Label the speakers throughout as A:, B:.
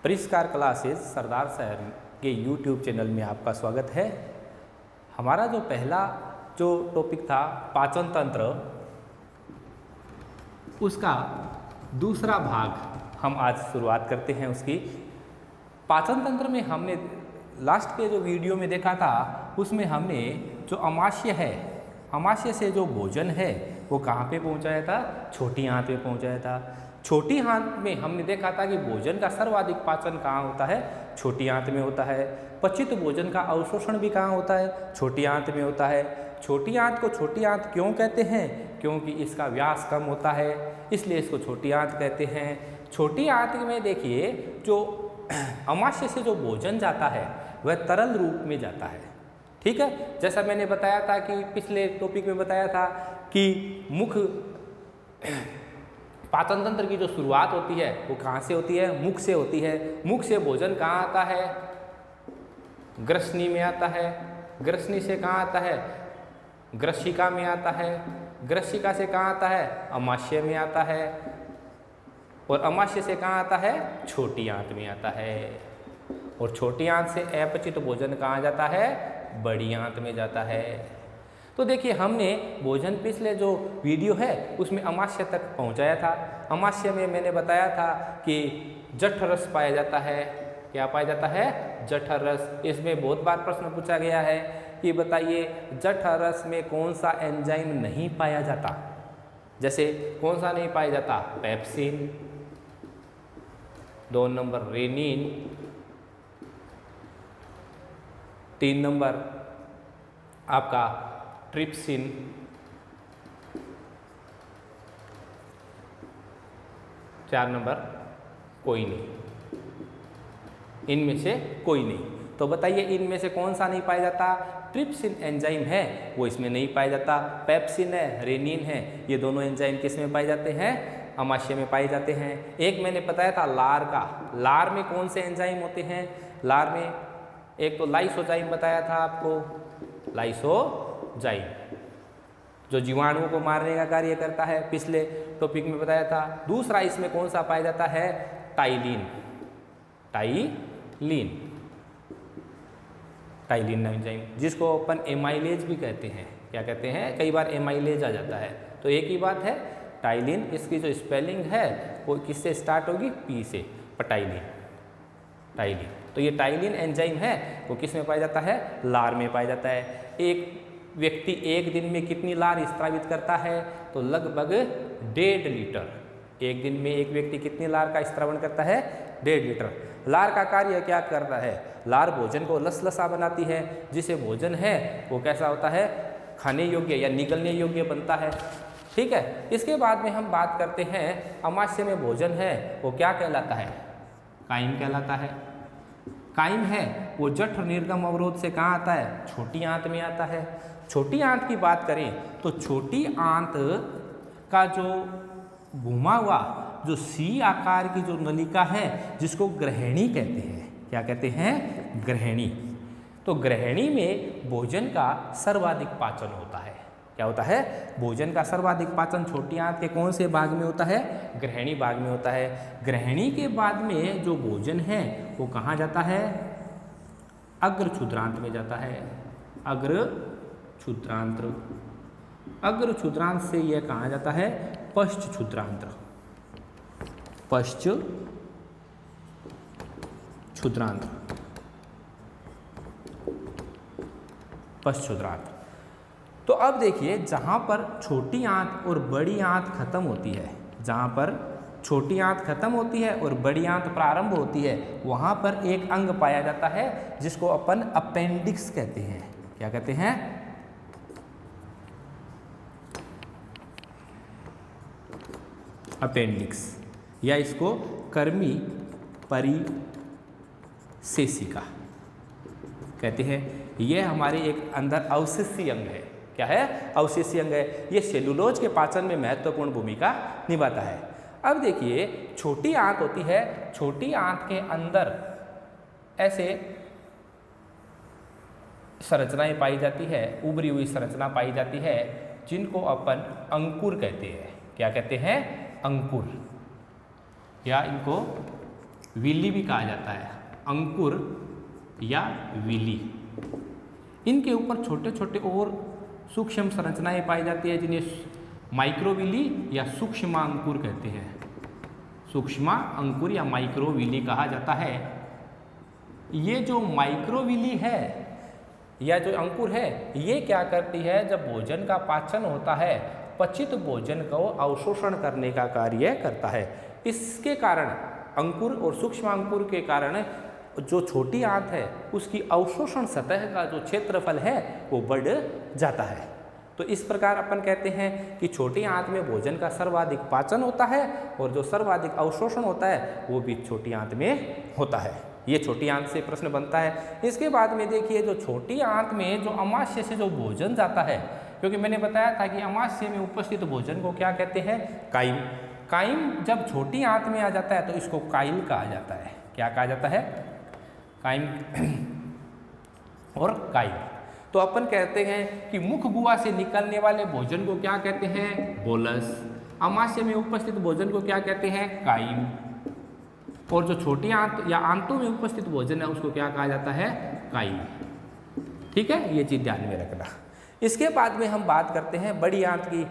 A: परिष्कार क्लासेस सरदार सर के YouTube channel में आपका स्वागत है। हमारा जो पहला जो टॉपिक था पाचन तंत्र, उसका दूसरा भाग हम आज शुरुआत करते हैं उसकी। पाचन तंत्र में हमने लास्ट के जो वीडियो में देखा था, उसमें हमने जो अमाशय है, अमाशय से जो भोजन है वो कहाँ पे पहुँचाया था? छोटी आंत में पहुँचाया था। छोटी आंत में हमने देखा था कि भोजन का सर्वाधिक पाचन कहाँ होता है? छोटी आंत में होता है। पचित भोजन का अवशोषण भी कहाँ होता है? छोटी आंत में होता है। छोटी आंत को छोटी आंत क्यों कहते हैं? क्योंकि इसका व्यास कम होता है, इसलिए इसको छोटी आंत कहते हैं। छोटी आंत में देखिए, जो अमाशय से जो भोजन जाता है वह तरल रूप में जाता है। ठीक है, जैसा मैंने बताया था कि पिछले टॉपिक में बताया था कि मुख पाचन तंत्र की जो शुरुआत होती है वो कहाँ से होती है? मुख से होती है। मुख से भोजन कहाँ आता है? ग्रसनी में आता है। ग्रसनी से कहाँ आता है? ग्रसिका में आता है। ग्रसिका से कहाँ आता है? अमाशय में आता है। और अमाशय से कहाँ आता है? छोटी आंत में आता है। और छोटी आंत से अपचित भोजन कहाँ जाता है? बड़ी आंत में जाता है। तो देखिए, हमने भोजन पिछले जो वीडियो है उसमें अमाशय तक पहुंचाया था। अमाशय में मैंने बताया था कि जठर रस पाया जाता है। क्या पाया जाता है? जठर रस। इसमें बहुत बार प्रश्न पूछा गया है कि बताइए जठर रस में कौन सा एंजाइम नहीं पाया जाता? जैसे कौन सा नहीं पाया जाता? पेप्सिन, 2 नंबर रेनिन, 3 नंबर आपका ट्रिप्सिन, 4 नंबर कोई नहीं। इनमें से कोई नहीं। तो बताइए इनमें से कौन सा नहीं पाया जाता? ट्रिप्सिन एंजाइम है वो इसमें नहीं पाया जाता। पेप्सिन है, रेनिन है, ये दोनों एंजाइम किस में पाए जाते हैं? अमाशय में पाए जाते हैं। एक मैंने बताया था लार का। लार में कौन से एंजाइम होते हैं? लार में एक तो लाइसोजाइम बताया था आपको, लाइसोजाइम जो जीवाणुओं को मारने का कार्य करता है, पिछले टॉपिक में बताया था। दूसरा इसमें कौन सा पाया जाता है? टाइलिन। टाइलिन, टाइलिन एंजाइम, जिसको अपन एमाइलेज भी कहते हैं। क्या कहते हैं? कई बार एमाइलेज आ जाता है। तो एक ही बात है, टाइलिन, इसकी जो स्पेलिंग है वो किससे स्टार्ट होगी? पी से, पटाइलिन, टाइलिन। तो ये टाइलिन एंजाइम है वो किस में पाया जाता है? लार में पाया जाता है। एक व्यक्ति एक दिन में कितनी लार स्त्रावित करता है? तो लगभग 1.5 लीटर। एक दिन में एक व्यक्ति कितनी लार का स्त्रावण करता है? 1.5 लीटर। लार का कार्य क्या करता है? लार भोजन को लसलसा बनाती है, जिसे भोजन है वो कैसा होता है? खाने योग्य या निगलने योग्य बनता है। ठीक है, इसके बाद में हम बात करते हैं अमाशय में भोजन है वो क्या कहलाता है? काइम कहलाता है। काइम है वो जठर निर्गम अवरोध से कहाँ आता है? छोटी आंत में आता है। छोटी आंत की बात करें तो छोटी आंत का जो घुमा हुआ जो सी आकार की जो नलिका है, जिसको ग्रहणी कहते हैं। क्या कहते हैं? ग्रहणी। तो ग्रहणी में भोजन का सर्वाधिक पाचन होता है। क्या होता है? भोजन का सर्वाधिक पाचन छोटी आंत के कौन से भाग में होता है? ग्रहणी भाग में होता है। ग्रहणी के बाद में जो भोजन है वो कहाँ जाता है? अग्र क्षुद्रांत में जाता है। अग्र क्षुद्रांत्र। अग्र क्षुद्रांत से यह कहाँ जाता है? पश्च क्षुद्रांत्र। पश्च क्षुद्रांत्र, पश्च क्षुद्रांत्र। तो अब देखिए, जहाँ पर छोटी आंत और बड़ी आंत खत्म होती है, जहाँ पर छोटी आंत खत्म होती है और बड़ी आंत प्रारंभ होती है, वहाँ पर एक अंग पाया जाता है जिसको अपन अपेंडिक्स कहते हैं। क्या कहते हैं? अपेंडिक्स, या इसको कर्मी परिसेशिका कहते हैं। यह हमारे एक अंदर अवशेषीय अंग है। क्या है? अवशेषीय अंग है। ये सेलुलोज के पाचन में महत्वपूर्ण भूमिका निभाता है। अब देखिए, छोटी आंत होती है, छोटी आंत के अंदर ऐसे संरचनाएं पाई जाती है, उभरी हुई संरचना पाई जाती है, जिनको अपन अंकुर कहते हैं। क्या कहते हैं? अंकुर, या इनको विली भी कहा जाता है, अंकुर या विली। इनके ऊपर छोटे छोटे और सूक्ष्म संरचनाएं पाई जाती है जिन्हें माइक्रोविली या सूक्ष्म अंकुर कहते हैं। सूक्ष्म अंकुर या माइक्रोविली कहा जाता है। ये जो माइक्रोविली है या जो अंकुर है, ये क्या करती है, जब भोजन का पाचन होता है, पचित भोजन को अवशोषण करने का कार्य करता है। इसके कारण अंकुर और सूक्ष्म अंकुर के कारण जो छोटी आंत है उसकी अवशोषण सतह का जो क्षेत्रफल है वो बढ़ जाता है। तो इस प्रकार अपन कहते हैं कि छोटी आंत में भोजन का सर्वाधिक पाचन होता है और जो सर्वाधिक अवशोषण होता है वो भी छोटी आंत में होता है। ये छोटी आंत से प्रश्न बनता है। इसके बाद में देखिए, जो छोटी आंत में जो अमाशय से जो भोजन जाता है, क्योंकि मैंने बताया था कि अमाशय में उपस्थित भोजन को क्या कहते हैं, काइम। काइम जब छोटी आंत में आ जाता है तो इसको काइल कहा जाता है। क्या कहा जाता है, काइम और काइल। तो अपन कहते हैं कि मुख गुहा से निकलने वाले भोजन को क्या कहते हैं, बोलस। अमाशय में उपस्थित भोजन को क्या कहते हैं, काइम। और जो छोटी आंत या आंतों में उपस्थित भोजन है उसको क्या कहा जाता है, काइम। ठीक है, ये चीज ध्यान में रखना। इसके बाद में हम बात करते हैं बड़ी आंत की।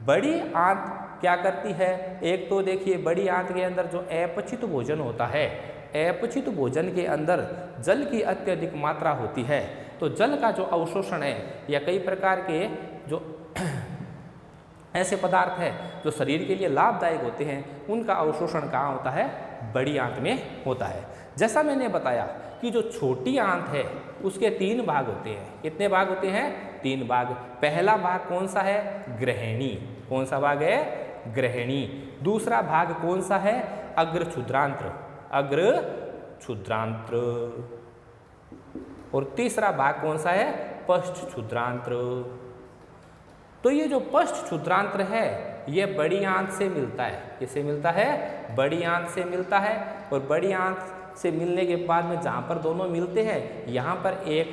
A: बड़ी आंत क्या करती है, एक तो देखिए बड़ी आंत के अंदर जो अपचित भोजन होता है, अपचित भोजन के अंदर जल की अत्यधिक मात्रा होती है। तो जल का जो अवशोषण है या कई प्रकार के जो ऐसे पदार्थ है जो शरीर के लिए लाभदायक होते हैं, उनका अवशोषण कहाँ होता है, बड़ी आंत में होता है। जैसा मैंने बताया कि जो छोटी आंत है उसके 3 भाग होते हैं। कितने भाग होते हैं, 3 भाग। पहला भाग कौन सा है, ग्रहणी। कौन सा भाग है, ग्रहणी। दूसरा भाग कौन सा है, अग्र क्षुद्रांत्र। अग्र क्षुद्रांत्र। और तीसरा भाग कौन सा है, पश्च क्षुद्रांत्र। तो ये जो पश्च क्षुद्रांत्र है ये बड़ी आंत से मिलता है। किससे मिलता है, बड़ी आंत से मिलता है। और बड़ी आंत से मिलने के बाद में जहाँ पर दोनों मिलते हैं, यहाँ पर एक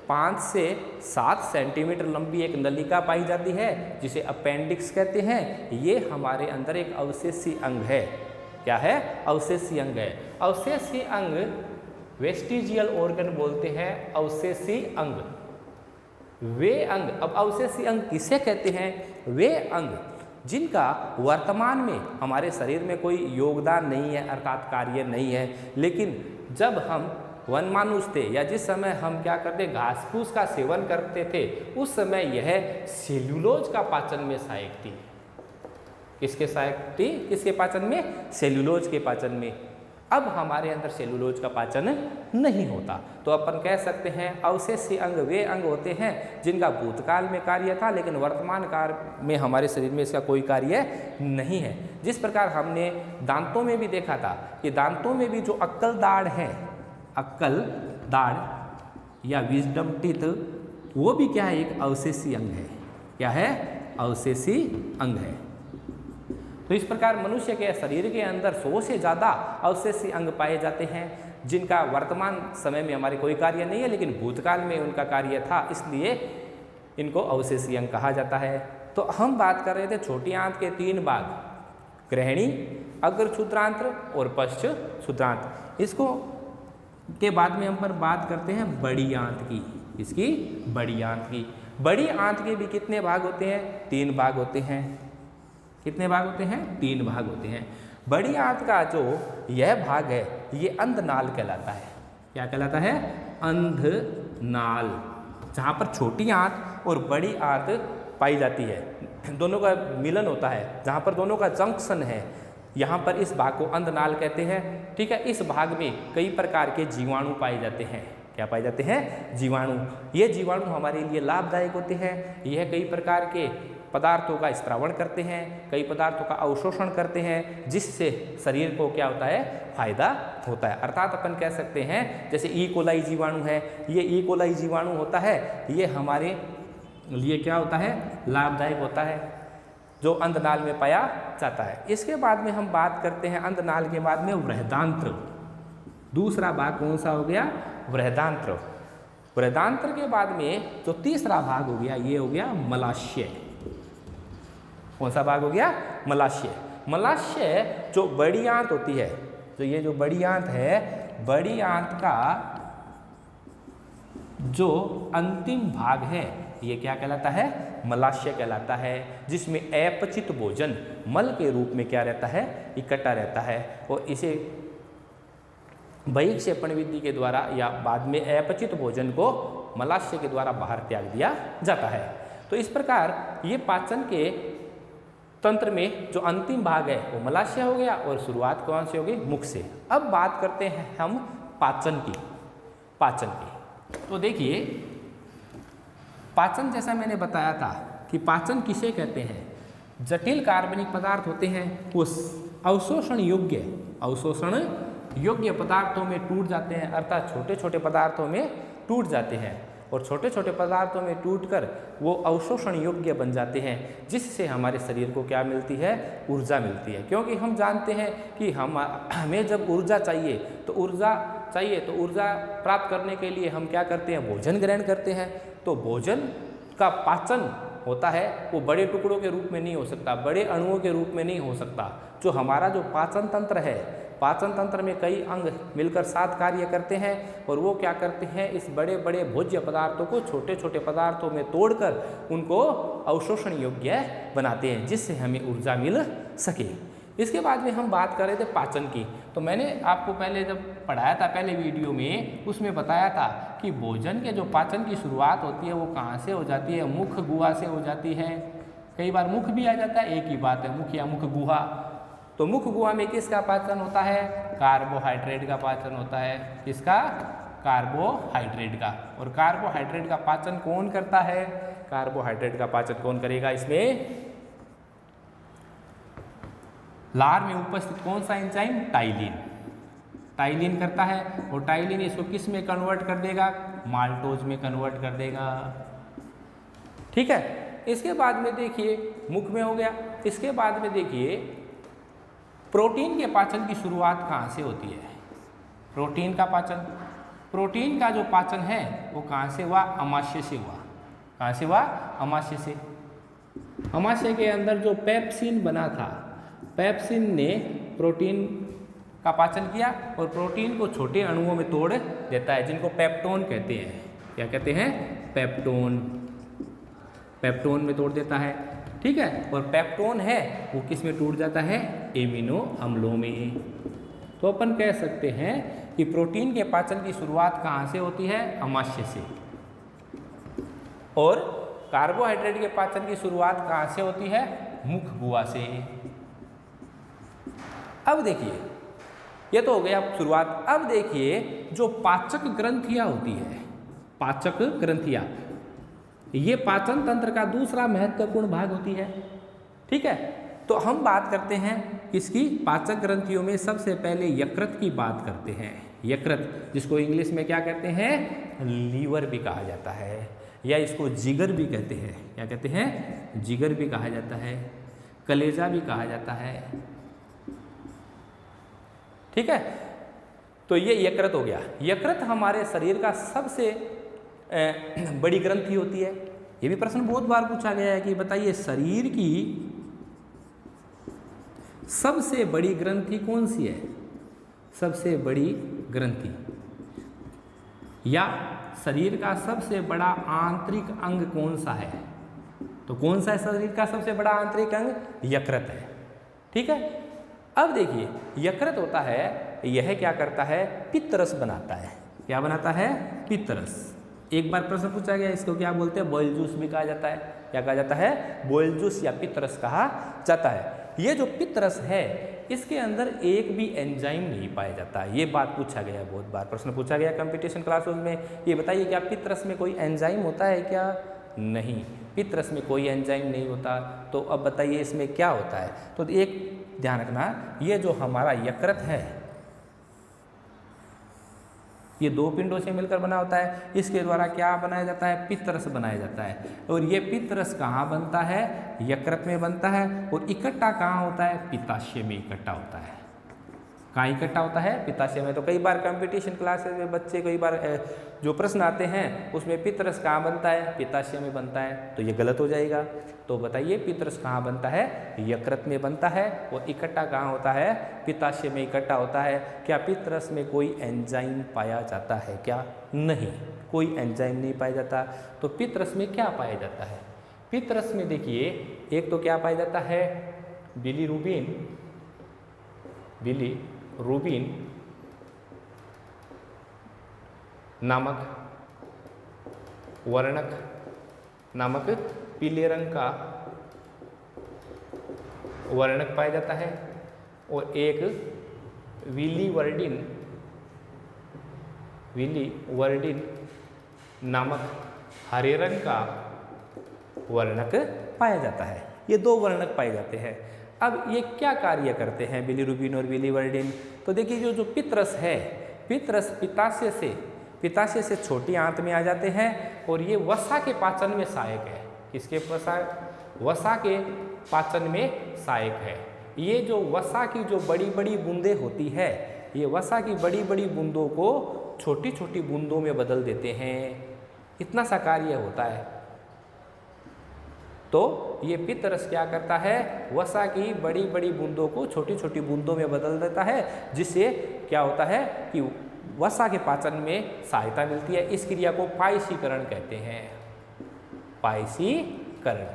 A: 5 से 7 सेंटीमीटर लंबी एक नलिका पाई जाती है जिसे अपेंडिक्स कहते हैं। ये हमारे अंदर एक अवशेषी अंग है। क्या है, अवशेषी अंग है। अवशेषी अंग वेस्टिजियल ऑर्गन बोलते हैं, अवशेषी अंग। वे अंग, अब अवशेषी अंग किसे कहते हैं, वे अंग जिनका वर्तमान में हमारे शरीर में कोई योगदान नहीं है, अर्थात कार्य नहीं है, लेकिन जब हम वनमानुष थे या जिस समय हम क्या करते, घास फूस का सेवन करते थे, उस समय यह सेल्यूलोज का पाचन में सहायक थी। किसके सहायक थी, किसके पाचन में, सेल्यूलोज के पाचन में। अब हमारे अंदर सेल्यूलोज का पाचन नहीं होता। तो अपन कह सकते हैं अवशेषी अंग वे अंग होते हैं जिनका भूतकाल में कार्य था लेकिन वर्तमान काल में हमारे शरीर में इसका कोई कार्य नहीं है। जिस प्रकार हमने दांतों में भी देखा था कि दांतों में भी जो अक्कल दाढ़ है, अक्कल दाढ़ या विजडम टीथ, वो भी क्या है, एक अवशेषी अंग है। क्या है, अवशेषी अंग है। तो इस प्रकार मनुष्य के शरीर के अंदर 100 से ज़्यादा अवशेषी अंग पाए जाते हैं जिनका वर्तमान समय में हमारे कोई कार्य नहीं है लेकिन भूतकाल में उनका कार्य था, इसलिए इनको अवशेषी अंग कहा जाता है। तो हम बात कर रहे थे छोटी आंत के 3 भाग, ग्रहणी, अग्र क्षुद्रांत्र और पश्च क्षुद्रांत्र। इसको के बाद में हम पर बात करते हैं बड़ी आंत की। इसकी बड़ी आंत की। बड़ी आंत के भी कितने भाग होते हैं, 3 भाग होते हैं। कितने भाग होते हैं, 3 भाग होते हैं। बड़ी आंत का जो यह भाग है ये अंधनाल कहलाता है। क्या कहलाता है, अंधनाल, जहाँ पर छोटी आंत और बड़ी आंत पाई जाती है, दोनों का मिलन होता है, जहाँ पर दोनों का जंक्शन है, यहाँ पर इस भाग को अंधनाल कहते हैं। ठीक है, इस भाग में कई प्रकार के जीवाणु पाए जाते हैं। क्या पाए जाते हैं, जीवाणु। ये जीवाणु हमारे लिए लाभदायक होते हैं। यह कई प्रकार के पदार्थों का स्त्रावण करते हैं, कई पदार्थों का अवशोषण करते हैं, जिससे शरीर को क्या होता है, फायदा होता है। अर्थात अपन कह सकते हैं जैसे ई कोलाई जीवाणु है, ये ई कोलाई जीवाणु होता है, ये हमारे लिए क्या होता है, लाभदायक होता है, जो अंधनाल में पाया जाता है। इसके बाद में हम बात करते हैं अंधनाल के बाद में बृहदांत्र। दूसरा भाग कौन सा हो गया, बृहदांत्र। बृहदांत्र के बाद में जो तीसरा भाग हो गया, ये हो गया मलाशय। कौन सा भाग हो गया, मलाशय। मलाशय जो बड़ी आंत होती है, जो ये जो बड़ी आंत है, बड़ी आंत का जो अंतिम भाग है ये क्या कहलाता है? मलाशय कहलाता है, जिसमें अपचित भोजन मल के रूप में क्या रहता है? इकट्ठा रहता है और इसे बहिक्षेपण विधि के द्वारा या बाद में अपचित भोजन को मलाशय के द्वारा बाहर त्याग दिया जाता है। तो इस प्रकार ये पाचन के तंत्र में जो अंतिम भाग है वो मलाशय हो गया और शुरुआत कौन से हो गई? मुख से। अब बात करते हैं हम पाचन की। तो देखिए, पाचन जैसा मैंने बताया था कि पाचन किसे कहते हैं? जटिल कार्बनिक पदार्थ होते हैं वो अवशोषण योग्य पदार्थों में टूट जाते हैं, अर्थात छोटे छोटे पदार्थों में टूट जाते हैं और छोटे छोटे पदार्थों में टूटकर वो अवशोषण योग्य बन जाते हैं, जिससे हमारे शरीर को क्या मिलती है? ऊर्जा मिलती है। क्योंकि हम जानते हैं कि हमें जब ऊर्जा चाहिए तो ऊर्जा प्राप्त करने के लिए हम क्या करते हैं? भोजन ग्रहण करते हैं। तो भोजन का पाचन होता है वो बड़े टुकड़ों के रूप में नहीं हो सकता, बड़े अणुओं के रूप में नहीं हो सकता। जो हमारा जो पाचन तंत्र है, पाचन तंत्र में कई अंग मिलकर साथ कार्य करते हैं और वो क्या करते हैं? इस बड़े बड़े भोज्य पदार्थों को छोटे छोटे पदार्थों में तोड़कर उनको अवशोषण योग्य बनाते हैं, जिससे हमें ऊर्जा मिल सके। इसके बाद में हम बात कर रहे थे पाचन की। तो मैंने आपको पहले जब पढ़ाया था पहले वीडियो में, उसमें बताया था कि भोजन के जो पाचन की शुरुआत होती है वो कहाँ से हो जाती है? मुख गुहा से हो जाती है। कई बार मुख भी आ जाता है, एक ही बात है, मुख या मुख गुहा। तो मुख गुहा में किसका पाचन होता है? कार्बोहाइड्रेट का पाचन होता है। किसका? कार्बोहाइड्रेट का। और कार्बोहाइड्रेट का पाचन कौन करता है? कार्बोहाइड्रेट का पाचन कौन करेगा? इसमें लार में उपस्थित कौन सा एंजाइम? टाइलिन करता है। और टाइलिन इसको किस में कन्वर्ट कर देगा? माल्टोज में कन्वर्ट कर देगा। ठीक है। इसके बाद में देखिए, मुख में हो गया। इसके बाद में देखिए, प्रोटीन के पाचन की शुरुआत कहाँ से होती है? प्रोटीन का जो पाचन है वो कहाँ से हुआ? अमाशय से हुआ। कहाँ से हुआ? अमाशय से। अमाशय के अंदर जो पेप्सिन बना था, पेप्सिन ने प्रोटीन का पाचन किया और प्रोटीन को छोटे अणुओं में तोड़ देता है, जिनको पेप्टोन कहते हैं। क्या कहते हैं? पेप्टोन में तोड़ देता है। ठीक है। और पेप्टोन है वो किस में टूट जाता है? एमिनो अम्लों में। तो अपन कह सकते हैं कि प्रोटीन के पाचन की शुरुआत कहाँ से होती है? अमाशय से। और कार्बोहाइड्रेट के पाचन की शुरुआत कहाँ से होती है? मुख गुहा से। अब देखिए, ये तो हो गया शुरुआत। अब देखिए, जो पाचक ग्रंथियां होती है, पाचक ग्रंथियां, ये पाचन तंत्र का दूसरा महत्वपूर्ण भाग होती है। ठीक है। तो हम बात करते हैं किसकी? पाचक ग्रंथियों में सबसे पहले यकृत की बात करते हैं। यकृत, जिसको इंग्लिश में क्या कहते हैं? लीवर भी कहा जाता है, या इसको जिगर भी कहते हैं। क्या कहते हैं? जिगर भी कहा जाता है, कलेजा भी कहा जाता है। ठीक है। तो ये यकृत हो गया। यकृत हमारे शरीर का सबसे बड़ी ग्रंथि होती है। ये भी प्रश्न बहुत बार पूछा गया है कि बताइए शरीर की सबसे बड़ी ग्रंथि कौन सी है? सबसे बड़ी ग्रंथि या शरीर का सबसे बड़ा आंतरिक अंग कौन सा है? तो कौन सा है शरीर का सबसे बड़ा आंतरिक अंग? यकृत है। ठीक है। अब देखिए, यकृत होता है, यह क्या करता है? पित्तरस बनाता है। क्या बनाता है? पित्तरस। एक बार प्रश्न पूछा गया, इसको क्या बोलते हैं? बॉयल जूस भी कहा जाता है। क्या कहा जाता है? बॉयल जूस या पित्तरस कहा जाता है। ये जो पित्तरस है, इसके अंदर एक भी एंजाइम नहीं पाया जाता। ये बात पूछा गया, बहुत बार प्रश्न पूछा गया कंपटीशन क्लासेस में। ये बताइए, क्या पित्तरस में कोई एंजाइम होता है क्या? नहीं, पित्तरस में कोई एंजाइम नहीं होता। तो अब बताइए इसमें क्या होता है? तो एक ध्यान रखना, ये जो हमारा यकृत है, ये दो पिंडों से मिलकर बना होता है। इसके द्वारा क्या बनाया जाता है? पित्तरस बनाया जाता है। और ये पित्तरस कहाँ बनता है? यकृत में बनता है। और इकट्ठा कहाँ होता है? पित्ताशय में इकट्ठा होता है। कहाँ इकट्ठा होता है? पित्ताशय में। तो कई बार कंपटीशन क्लासेस में बच्चे कई बार जो प्रश्न आते हैं उसमें पित्तरस कहाँ बनता है? पित्ताशय में बनता है, तो ये गलत हो जाएगा। तो बताइए पित्तरस कहाँ बनता है? यकृत में बनता है। और इकट्ठा कहाँ होता है? पित्ताशय में इकट्ठा होता है। क्या पित्तरस में कोई एंजाइम पाया जाता है क्या? नहीं, कोई एंजाइम नहीं पाया जाता। तो पित्तरस में क्या पाया जाता है? पित्तरस में देखिए एक तो क्या पाया जाता है? बिलीरुबिन नामक वर्णक नामक पीले रंग का वर्णक पाया जाता है। और एक विलीवर्डिन नामक हरे रंग का वर्णक पाया जाता है। ये दो वर्णक पाए जाते हैं। अब ये क्या कार्य करते हैं बिलीरुबिन और विलीवर्डिन? तो देखिए जो पित्तरस है, पित्तरस पित्ताशय से छोटी आंत में आ जाते हैं और ये वसा के पाचन में सहायक है। किसके वसा के पाचन में सहायक है। ये जो वसा की जो बड़ी बड़ी बूंदें होती है, ये वसा की बड़ी बड़ी बूंदों को छोटी छोटी बूंदों में बदल देते हैं। इतना सा कार्य होता है। तो ये पित्तरस क्या करता है? वसा की बड़ी बड़ी बूंदों को छोटी छोटी बूंदों में बदल देता है, जिससे क्या होता है कि वसा के पाचन में सहायता मिलती है। इस क्रिया को पायसीकरण कहते हैं। पायसीकरण।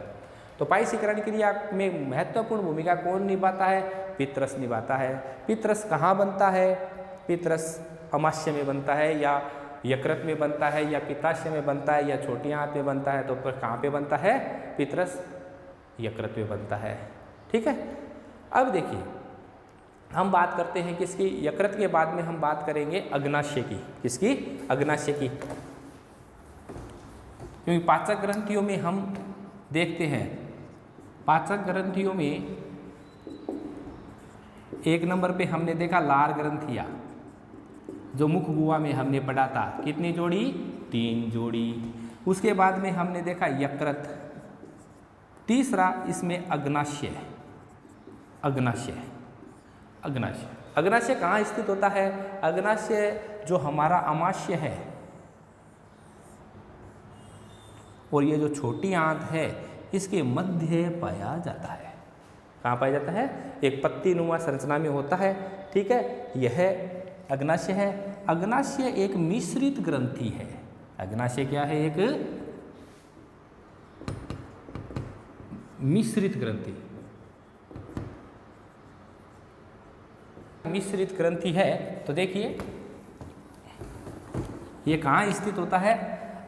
A: तो पायसीकरण क्रिया में महत्वपूर्ण भूमिका कौन निभाता है? पित्तरस निभाता है। पित्तरस कहाँ बनता है? पित्तरस अमाशय में बनता है या यकृत में बनता है या पित्ताशय में बनता है या छोटी आंत में बनता है? तो फिर कहाँ पे बनता है? पित्तरस यकृत में बनता है। ठीक है। अब देखिए हम बात करते हैं किसकी? यकृत के बाद में हम बात करेंगे अग्नाशय की। किसकी? अग्नाशय की। क्योंकि पाचक ग्रंथियों में हम देखते हैं, पाचक ग्रंथियों में एक नंबर पे हमने देखा लार ग्रंथियां, जो मुख गुहा में हमने पढ़ा था। कितनी जोड़ी? 3 जोड़ी। उसके बाद में हमने देखा यकृत। तीसरा इसमें अग्नाशय। अग्नाशय कहाँ स्थित होता है? अग्नाशय जो हमारा अमाशय है और ये जो छोटी आंत है इसके मध्य पाया जाता है। कहाँ पाया जाता है? एक पत्ती नुमा संरचना में होता है। ठीक है, यह अग्नाशय है। अग्नाशय एक मिश्रित ग्रंथि है। अग्नाशय क्या है? एक मिश्रित ग्रंथि। मिश्रित ग्रंथि है। तो देखिए ये कहाँ स्थित होता है?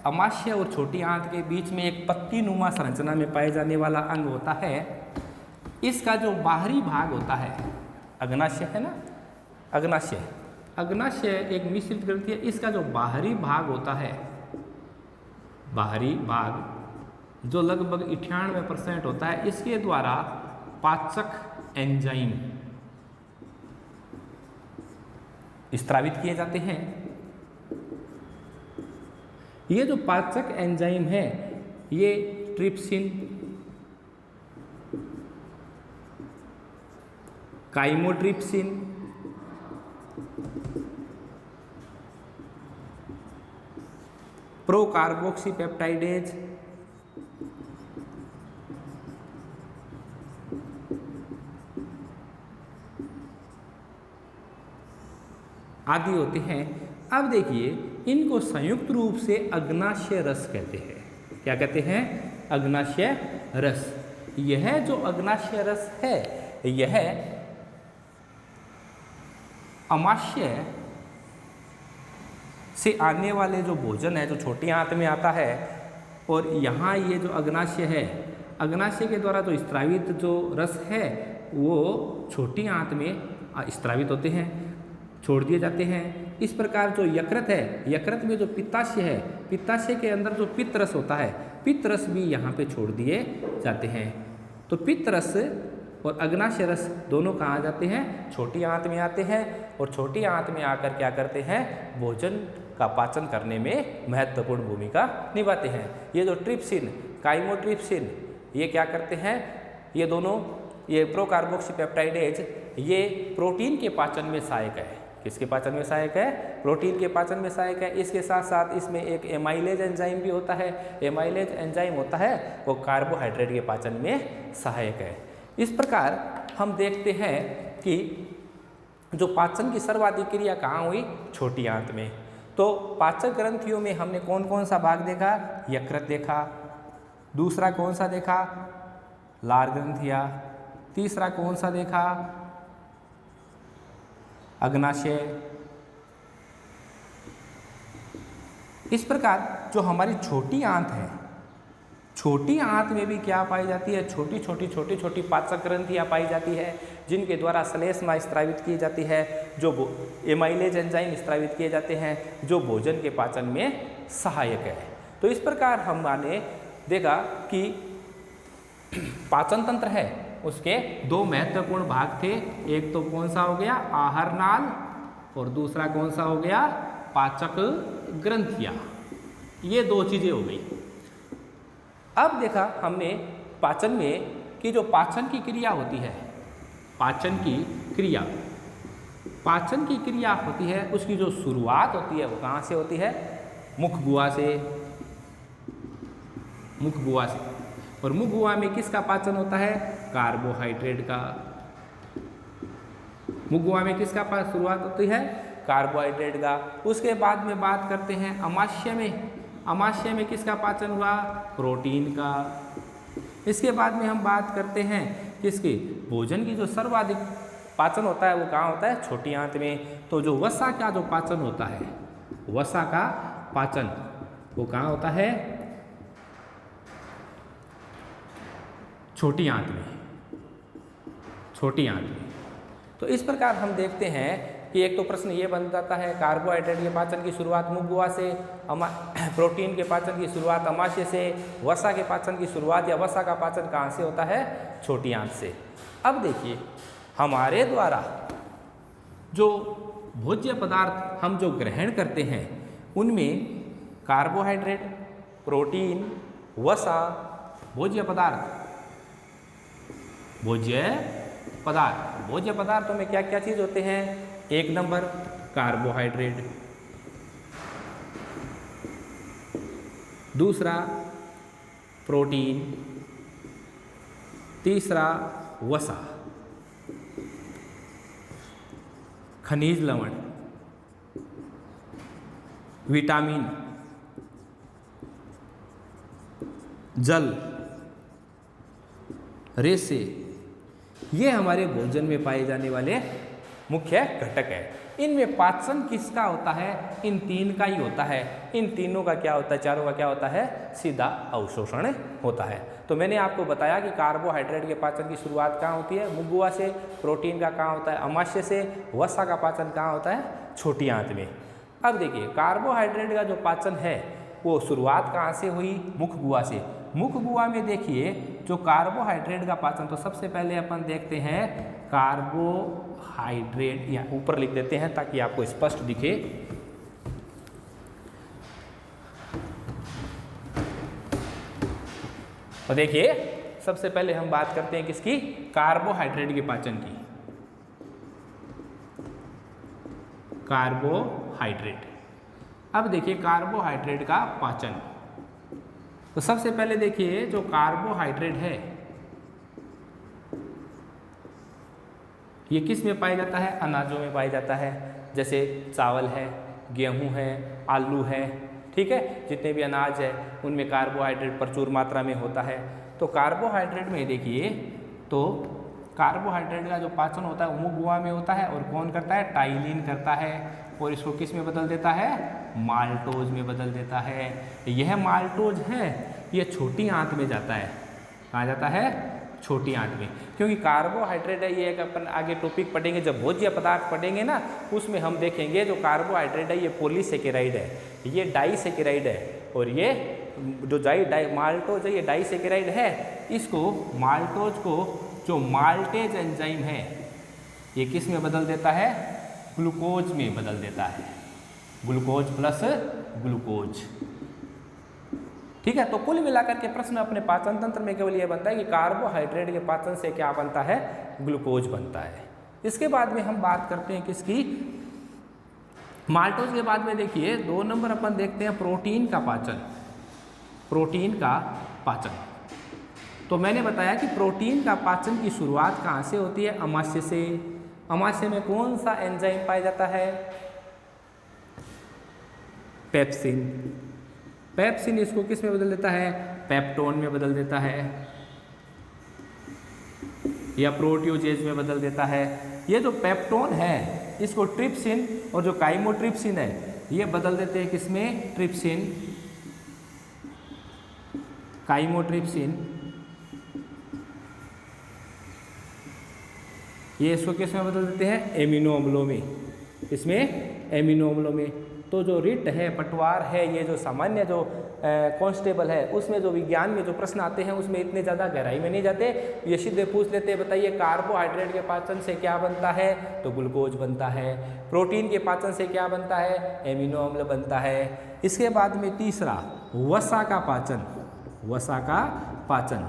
A: अमाशय और छोटी आंत के बीच में एक पत्ती नुमा संरचना में पाए जाने वाला अंग होता है। इसका जो बाहरी भाग होता है, अग्नाशय है ना, अग्नाशय एक मिश्रित ग्रंथि है। इसका जो बाहरी भाग होता है, बाहरी भाग जो लगभग 98% होता है, इसके द्वारा पाचक एंजाइम स्त्रावित किए जाते हैं। ये जो पाचक एंजाइम है ये ट्रिप्सिन, काइमोट्रिप्सिन, प्रोकार्बोक्सीपेप्टाइडेज, आदि होते हैं। अब देखिए इनको संयुक्त रूप से अग्नाशय रस कहते हैं। क्या कहते हैं? अग्नाशय रस। यह जो अग्नाशय रस है यह अमाशय से आने वाले जो भोजन है, जो छोटी आंत में आता है, और यहाँ ये जो अग्नाशय है, अग्नाशय के द्वारा जो स्त्रावित जो रस है वो छोटी आंत में स्त्रावित होते हैं, छोड़ दिए जाते हैं। इस प्रकार जो यकृत है, यकृत में जो पित्ताशय है, पित्ताशय के अंदर जो पित्तरस होता है, पित्तरस भी यहाँ पे छोड़ दिए जाते हैं। तो पित्तरस और अग्नाशय रस दोनों कहाँ जाते हैं? छोटी आंत में आते हैं, और छोटी आंत में आकर क्या करते हैं? भोजन का पाचन करने में महत्वपूर्ण भूमिका निभाते हैं। ये जो ट्रिप्सिन, काइमोट्रिप्सिन, ये क्या करते हैं? ये दोनों, ये प्रोकार्बोक्सीपेप्टाइडेज ये प्रोटीन के पाचन में सहायक है। किसके पाचन में सहायक है? प्रोटीन के पाचन में सहायक है। इसके साथ साथ इसमें एक एमाइलेज एंजाइम भी होता है। एमाइलेज एंजाइम होता है वो कार्बोहाइड्रेट के पाचन में सहायक है। इस प्रकार हम देखते हैं कि जो पाचन की सर्वाधिक क्रिया कहाँ हुई? छोटी आंत में। तो पाचक ग्रंथियों में हमने कौन कौन सा भाग देखा? यकृत देखा। दूसरा कौन सा देखा? लार ग्रंथियाँ। तीसरा कौन सा देखा? अग्नाशय। इस प्रकार जो हमारी छोटी आंत है, छोटी आंत में भी क्या पाई जाती है? छोटी छोटी पाचक ग्रंथियाँ पाई जाती है, जिनके द्वारा श्लेष्मा स्त्रावित की जाती है, जो एमाइलेज एंजाइम स्त्रावित किए जाते हैं, जो भोजन के पाचन में सहायक है। तो इस प्रकार हमने देखा कि पाचन तंत्र है उसके दो महत्वपूर्ण भाग थे। एक तो कौन सा हो गया? आहार नाल, और दूसरा कौन सा हो गया? पाचक ग्रंथियाँ। ये दो चीजें हो गई। अब देखा हमने पाचन में कि जो पाचन की क्रिया होती है, पाचन की क्रिया होती है, उसकी जो शुरुआत होती है वो कहाँ से होती है? मुख गुहा से। और मुख गुहा में किसका पाचन होता है? कार्बोहाइड्रेट का। मुख गुहा में किसका शुरुआत होती है? कार्बोहाइड्रेट का। उसके बाद में बात करते हैं अमाशय में। अमाशय में किसका पाचन हुआ? प्रोटीन का। इसके बाद में हम बात करते हैं किसकी? भोजन की जो सर्वाधिक पाचन होता है वो कहाँ होता है? छोटी आंत में। तो जो वसा का जो पाचन होता है, वसा का पाचन वो कहाँ होता है? छोटी आंत में। तो इस प्रकार हम देखते हैं कि एक तो प्रश्न ये बन जाता है, कार्बोहाइड्रेट के पाचन की शुरुआत मुख गुहा से, प्रोटीन के पाचन की शुरुआत अमाशय से, वसा के पाचन की शुरुआत या वसा का पाचन कहाँ से होता है? छोटी आंत से। अब देखिए हमारे द्वारा जो भोज्य पदार्थ हम जो ग्रहण करते हैं उनमें कार्बोहाइड्रेट, प्रोटीन, वसा, भोज्य पदार्थों में क्या क्या चीज होते हैं? एक नंबर कार्बोहाइड्रेट, दूसरा प्रोटीन, तीसरा वसा, खनिज लवण, विटामिन, जल, रेसे, ये हमारे भोजन में पाए जाने वाले मुख्य घटक है। इनमें पाचन किसका होता है? इन तीन का ही होता है। इन तीनों का क्या होता है? चारों का क्या होता है? सीधा अवशोषण होता है। तो मैंने आपको बताया कि कार्बोहाइड्रेट के पाचन की शुरुआत कहाँ होती है? मुख गुहा से। प्रोटीन का कहाँ होता है? अमाशय से। वसा का पाचन कहाँ होता है? छोटी आंत में। अब देखिए कार्बोहाइड्रेट का जो पाचन है वो शुरुआत कहाँ से हुई? मुख गुहा से। मुख गुहा में देखिए जो कार्बोहाइड्रेट का पाचन, तो सबसे पहले अपन देखते हैं कार्बोहाइड्रेट, या ऊपर लिख देते हैं ताकि आपको स्पष्ट दिखे। और देखिए सबसे पहले हम बात करते हैं किसकी? कार्बोहाइड्रेट के पाचन की। कार्बोहाइड्रेट। अब देखिए कार्बोहाइड्रेट का पाचन, तो सबसे पहले देखिए जो कार्बोहाइड्रेट है ये किस में पाया जाता है? अनाजों में पाया जाता है, जैसे चावल है, गेहूं है, आलू है, ठीक है। जितने भी अनाज है उनमें कार्बोहाइड्रेट प्रचुर मात्रा में होता है। तो कार्बोहाइड्रेट में देखिए तो कार्बोहाइड्रेट का जो पाचन होता है वो मुख गुहा में होता है, और कौन करता है? टाइलिन करता है, और इसको किस में बदल देता है? माल्टोज में बदल देता है। यह माल्टोज है ये छोटी आंत में जाता है। कहाँ जाता है? छोटी आंत में। क्योंकि कार्बोहाइड्रेट है ये एक अपन आगे टॉपिक पढ़ेंगे, जब भोज्य पदार्थ पढ़ेंगे ना उसमें हम देखेंगे जो कार्बोहाइड्रेट है ये पॉलीसेकेराइड है, ये डाइसेकेराइड है, और ये जो माल्टोज है ये डाइसेकेराइड है। इसको माल्टोज को जो माल्टेज एंजाइम है ये किस में बदल देता है? ग्लूकोज में बदल देता है। ग्लूकोज प्लस ग्लूकोज, ठीक है। तो कुल मिलाकर के प्रश्न अपने पाचन तंत्र में केवल यह बनता है कि कार्बोहाइड्रेट के पाचन से क्या बनता है? ग्लूकोज बनता है। इसके बाद में हम बात करते हैं किसकी, माल्टोज के बाद में देखिए 2 नंबर अपन देखते हैं प्रोटीन का पाचन। प्रोटीन का पाचन, तो मैंने बताया कि प्रोटीन का पाचन की शुरुआत कहाँ से होती है, अमाशय से। अमाशय में कौन सा एंजाइम पाया जाता है, पेप्सिन। पेप्सिन इसको किस में बदल देता है, पेप्टोन में बदल देता है या प्रोटियोजेज में बदल देता है। ये जो पेप्टोन है इसको ट्रिप्सिन और जो काइमोट्रिप्सिन है ये बदल देते हैं किसमें, ट्रिप्सिन, काइमोट्रिप्सिन। ये इसको किस में बदल देते हैं, एमिनो अम्लों में। इसमें एमिनो अम्लों में। तो जो रिट है, पटवार है, ये जो सामान्य जो कांस्टेबल है उसमें जो विज्ञान में जो प्रश्न आते हैं उसमें इतने ज़्यादा गहराई में नहीं जाते, ये सीधे पूछ लेते हैं बताइए कार्बोहाइड्रेट के पाचन से क्या बनता है, तो ग्लूकोज बनता है। प्रोटीन के पाचन से क्या बनता है, एमिनो अम्ल बनता है। इसके बाद में तीसरा वसा का पाचन। वसा का पाचन,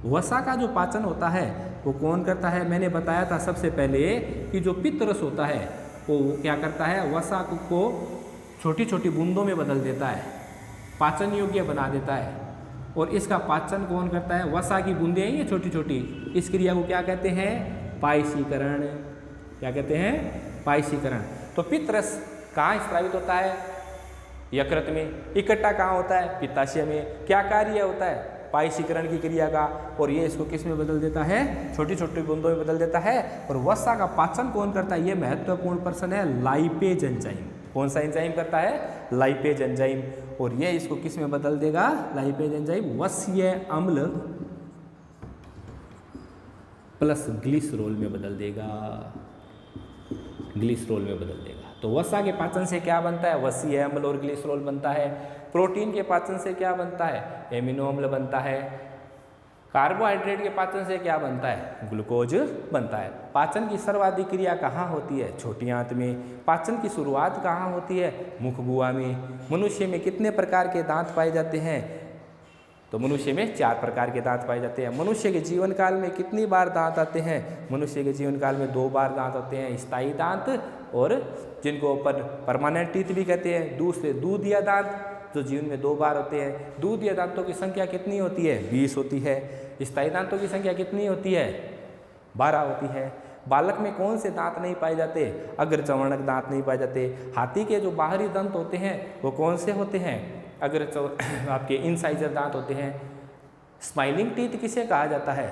A: वसा का जो पाचन होता है वो कौन करता है, मैंने बताया था सबसे पहले कि जो पित्तरस होता है वो क्या करता है, वसा को छोटी छोटी बूंदों में बदल देता है, पाचन योग्य बना देता है। और इसका पाचन कौन करता है, वसा की बूंदें हैं ये छोटी छोटी, इस क्रिया को क्या कहते हैं, पायसीकरण। क्या कहते हैं, पायसीकरण। तो पित्तरस कहाँ स्रावित होता है, यकृत में। इकट्ठा कहाँ होता है, पित्ताशय में। क्या कार्य होता है, पायसीकरण की क्रिया का। और ये इसको किस में बदल देता है, छोटी छोटी बूंदों में बदल देता है। और वसा का पाचन कौन करता है, ये महत्वपूर्ण प्रश्न है, लाइपेज एंजाइम। कौन सा एंजाइम करता है, लाइपेज एंजाइम। और ये इसको किस में बदल देगा, लाइपेज एंजाइम वसीय अम्ल प्लस ग्लिसरॉल में बदल देगा, ग्लिसरॉल में बदल देगा। तो वसा के पाचन से क्या बनता है, वसीय अम्ल और ग्लिसरॉल बनता है। प्रोटीन के पाचन से क्या बनता है, एमिनो अम्ल बनता है। कार्बोहाइड्रेट के पाचन से क्या बनता है, ग्लूकोज बनता है। पाचन की सर्वाधिक क्रिया कहाँ होती है, छोटी आंत में। पाचन की शुरुआत कहाँ होती है, मुखगुहा में। मनुष्य में कितने प्रकार के दांत पाए जाते हैं, तो मनुष्य में 4 प्रकार के दांत पाए जाते हैं। मनुष्य के जीवन काल में कितनी बार दांत आते हैं, मनुष्य के जीवन काल में 2 बार दांत आते हैं, स्थायी दांत और जिनको अपन परमानेंट टीथ भी कहते हैं। दूसरे दूधिया दांत जो जीवन में 2 बार होते हैं। दूधिया दांतों की संख्या कितनी होती है, 20 होती है। स्थायी दांतों की संख्या कितनी होती है, 12 होती है। बालक में कौन से दांत नहीं पाए जाते, अग्रचवर्णक दांत नहीं पाए जाते। हाथी के जो बाहरी दंत होते हैं वो कौन से होते हैं, आपके इनसाइजर दांत होते हैं। स्माइलिंग टीथ किसे कहा जाता है,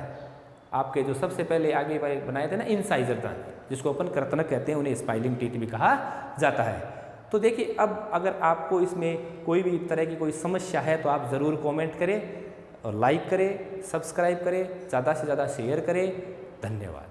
A: आपके जो सबसे पहले आगे बनाए थे ना इनसाइजर दांत, जिसको अपन कृतनक कहते हैं, उन्हें स्माइलिंग टीथ भी कहा जाता है। तो देखिए अब अगर आपको इसमें कोई भी तरह की कोई समस्या है तो आप ज़रूर कमेंट करें और लाइक करें, सब्सक्राइब करें, ज़्यादा से ज़्यादा शेयर करें। धन्यवाद।